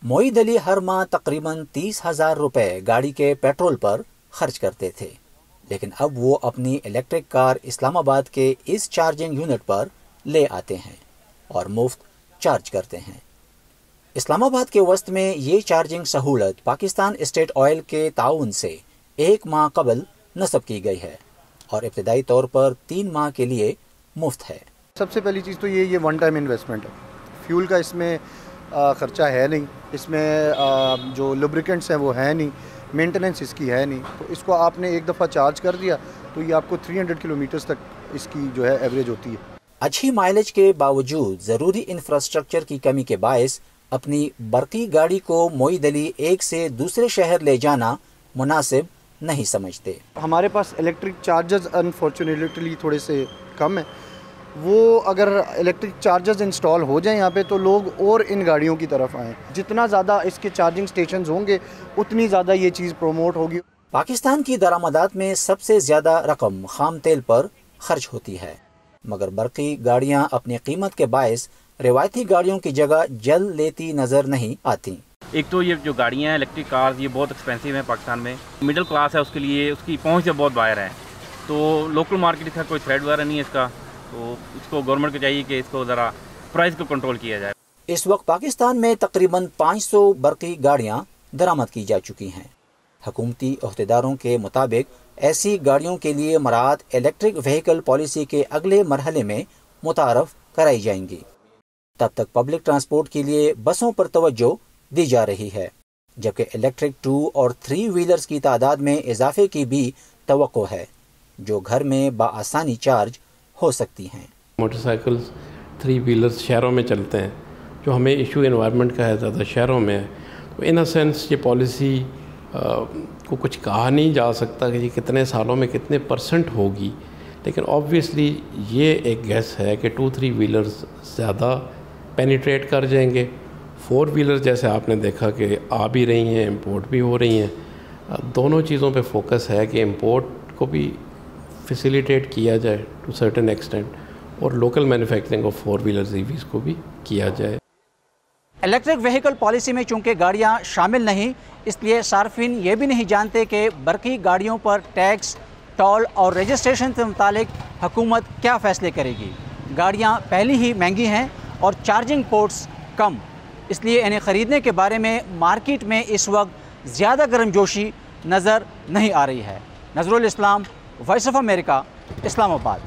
معید علی ہر ماہ تقریباً 30,000 روپے گاڑی کے پیٹرول پر خرچ کرتے تھے، لیکن اب وہ اپنی الیکٹرک کار اسلام آباد کے اس چارجنگ یونٹ پر لے آتے ہیں اور مفت چارج کرتے ہیں۔ اسلام آباد کے وسط میں یہ چارجنگ سہولت پاکستان اسٹیٹ آئل کے تعاون سے 1 ماہ قبل نصب کی گئی ہے اور ابتدائی طور پر 3 ماہ کے لیے مفت ہے۔ سب سے پہلی چیز تو یہ ون ٹائم انویسٹمنٹ ہے، فیول کا اس میں خرچہ ہے نہیں، اس میں جو لوبریکنٹس ہیں وہ ہے نہیں، مینٹننس اس کی ہے نہیں، تو اس کو آپ نے ایک دفعہ چارج کر دیا تو یہ آپ کو 300 کلومیٹرز تک اس کی جو ہے ایوریج ہوتی ہے۔ اچھی مائلیج کے باوجود ضروری انفراسٹرکچر کی کمی کے باعث اپنی برقی گاڑی کو معید علی ایک سے دوسرے شہر لے جانا مناسب نہیں سمجھتے۔ ہمارے پاس الیکٹرک چارجز انفارچونیٹلی تھوڑے سے کم ہیں، وہ اگر الیکٹرک چارجز انسٹال ہو جائیں یہاں پہ تو لوگ اور ان گاڑیوں کی طرف آئیں۔ جتنا زیادہ اس کے چارجنگ سٹیشنز ہوں گے اتنی زیادہ یہ چیز پروموٹ ہوگی۔ پاکستان کی درآمدات میں سب سے زیادہ رقم خام تیل پر خرچ ہوتی ہے، مگر برقی گاڑیاں اپنی قیمت کے باعث روایتی گاڑیوں کی جگہ جلد لیتی نظر نہیں آتی۔ ایک تو یہ جو گاڑیاں ہیں الیکٹرک کارز یہ بہت ایکسپینسو ہیں پاکستان میں، مڈل کلاس ہے اس کے لیے اس کی پہنچ سے بہت باہر ہے، تو لوکل مارکیٹ کا کوئی تھریڈ وغیرہ نہیں ہے اس کا، تو اس کو گورنمنٹ کو چاہیے کہ اس کو ذرا پرائز کو کنٹرول کیا جائے۔ اس وقت پاکستان میں تقریباً 500 برقی گاڑیاں درآمد کی جا چکی ہیں۔ حکومتی عہدیداروں کے مطابق ایسی گاڑیوں کے لیے مراعات الیکٹرک وہیکل پالیسی کے اگلے مرحلے میں متعارف کرائی جائیں گی۔ تب تک پبلک ٹرانسپورٹ کے لیے بسوں پر توجہ دی جا رہی ہے، جبکہ الیکٹرک 2 اور 3 ویلرز کی تعداد میں اضافے کی بھی توقع ہے، جو گھر میں بآسانی چارج ہو سکتی ہیں۔ موٹر سائیکلز 3 ویلرز شہروں میں چلتے ہیں، جو ہمیں ایشو انوائرمنٹ کا ہے زیادہ شہروں میں ہے، تو ان اے سینس یہ پالیسی کو کچھ کہا نہیں جا سکتا کہ یہ کتنے سالوں میں کتنے پرسنٹ ہوگی، لیکن آبویسلی یہ ایک گیس ہے کہ 2-3 ویلرز زیادہ پینیٹریٹ کر جائیں گے۔ 4 ویلر جیسے آپ نے دیکھا کہ آ بھی رہی ہیں، امپورٹ بھی ہو رہی ہیں، دونوں چیزوں پہ فوکس ہے کہ امپورٹ کو بھی فیسیلیٹیٹ کیا جائے ٹو سرٹن ایکسٹینٹ اور local manufacturing of 4 wheelers EVs کو بھی کیا جائے۔ الیکٹرک وہیکل پالیسی میں چونکہ گاڑیاں شامل نہیں، اس لیے صارفین یہ بھی نہیں جانتے کہ برقی گاڑیوں پر ٹیکس، ٹول اور رجسٹریشن سے متعلق حکومت کیا فیصلے کرے گی۔ گاڑیاں پہلی ہی مہنگی ہیں اور چارجنگ پورٹس کم، اس لیے انہیں خریدنے کے بارے میں مارکیٹ میں اس وقت زیادہ گرم جوشی نظر نہیں آ رہی ہے۔ نظر الاسلام، وائس آف امریکہ، اسلام آباد۔